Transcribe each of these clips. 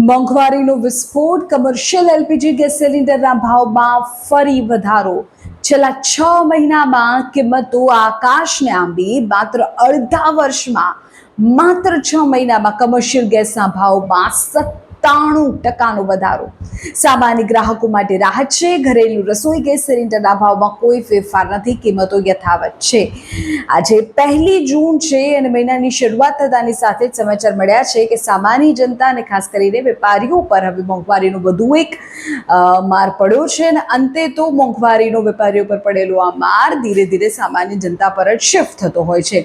મોંઘવારીનો વિસ્ફોટ, commercial LPG gas સિલિન્ડરના ભાવમાં ફરી વધારો. છેલ્લા 6 મહિનામાં કિંમતો આકાશને આંબી. અડધા વર્ષમાં માત્ર 6 મહિનામાં કમર્શિયલ ગેસના ભાવમાં 97% વધારો. સામાન્ય ગ્રાહકો માટે રાહત છે. ઘરેલું રસોઈ ગેસ સિલિન્ડરના ભાવમાં કોઈ ફેરફાર નથી, કિંમતો યથાવત છે. આજે 1 જૂન છે અને મહિનાની શરૂઆત થતાની સાથે જ સમાચાર મળ્યા છે કે સામાન્ય જનતા અને ખાસ કરીને વેપારીઓ પર હવે મોંઘવારીનો વધુ એક માર પડ્યો છે. અને અંતે તો મોંઘવારીનો વેપારીઓ પર પડેલો આ માર ધીરે ધીરે સામાન્ય જનતા પર જ શિફ્ટ થતો હોય છે.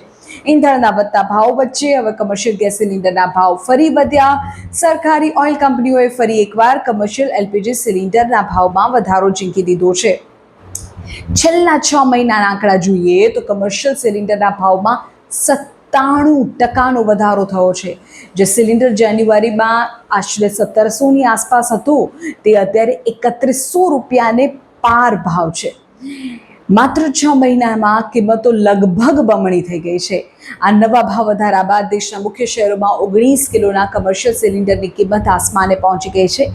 ઈંધણના વધતા ભાવ વચ્ચે હવે કમર્શિયલ ગેસ સિલિન્ડરના ભાવ ફરી વધ્યા. સરકારી ઓઇલ કંપનીઓએ ફરી એકવાર કમર્શિયલ એલપીજી સિલિન્ડરના ભાવમાં વધારો ઝીંકી દીધો છે. છેલ્લા 6 મહિનાના આંકડા જોઈએ તો કમર્શિયલ સિલિન્ડરના ભાવમાં 97% વધારો થયો છે. જે સિલિન્ડર જાન્યુઆરીમાં આશરે 1700ની આસપાસ હતું તે અત્યારે 3100 રૂપિયાને પાર ભાવ છે. માત્ર 6 મહિનામાં કિંમતો લગભગ બમણી થઈ ગઈ છે. આ નવા ભાવ વધારા બાદ દેશના મુખ્ય શહેરોમાં 19 કિલોના કમર્શિયલ સિલિન્ડરની કિંમત આસમાને પહોંચી ગઈ છે.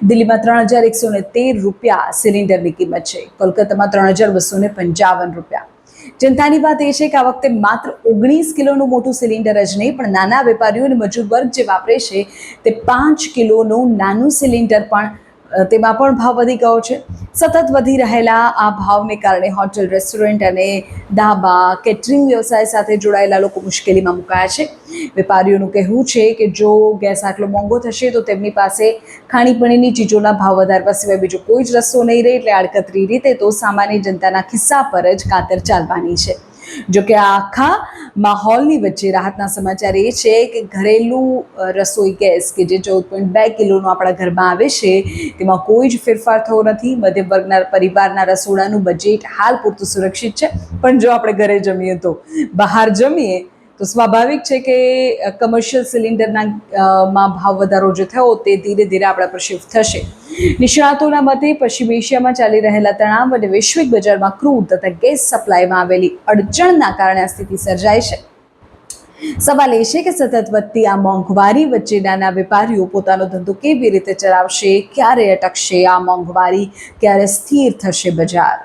દિલ્હીમાં 3113 રૂપિયા સિલિન્ડરની કિંમત છે. કોલકાતામાં 3255 રૂપિયા. ચિંતાની વાત એ છે કે આ વખતે માત્ર 19 કિલોનું મોટું સિલિન્ડર જ નહીં, પણ નાના વેપારીઓ અને મજૂર વર્ગ જે વાપરે છે તે 5 કિલોનું નાનું સિલિન્ડર પણ તેમાં પણ ભાવ વધી ગયો છે. સતત વધી રહેલા આ ભાવને કારણે હોટેલ, રેસ્ટોરન્ટ અને ધાબા, કેટરિંગ વ્યવસાય સાથે જોડાયેલા લોકો મુશ્કેલીમાં મુકાયા છે. વેપારીઓનું કહેવું છે કે જો ગેસ આટલો મોંઘો થશે તો તેમની પાસે ખાણીપીણીની ચીજોના ભાવ વધારવા સિવાય બીજો કોઈ જ રસ્તો નહીં રહે. એટલે આડકતરી રીતે તો સામાન્ય જનતાના ખિસ્સા પર જ કાતર ચાલવાની છે. જોકે આ આખા માહોલની વચ્ચે રાહતના સમાચાર એ છે કે ઘરેલું રસોઈ ગેસ કે જે 14.2 કિલોનો આપણા ઘરમાં આવે છે તેમાં કોઈ જ ફેરફાર થયો નથી. મધ્યમ વર્ગના પરિવારના રસોડાનું બજેટ હાલ પૂરતું સુરક્ષિત છે. પણ જો આપણે ઘરે જમીએ તો બહાર જમીએ તો સ્વાભાવિક છે કે કમર્શિયલ સિલિન્ડરના માં ભાવ વધારો જે થયો તે ધીરે ધીરે આપણા પર શિફ્ટ થશે. નિષ્ણાતોના મતે પશ્ચિમ એશિયામાં ચાલી રહેલા તણાવ અને વૈશ્વિક બજારમાં ક્રૂડ તથા ગેસ સપ્લાયમાં આવેલી અડચણના કારણે આ સ્થિતિ સર્જાય છે. સવાલ એ છે કે સતત વધતી આ મોંઘવારી વચ્ચે નાના વેપારીઓ પોતાનો ધંધો કેવી રીતે ચલાવશે? ક્યારે અટકશે આ મોંઘવારી? ક્યારે સ્થિર થશે બજાર?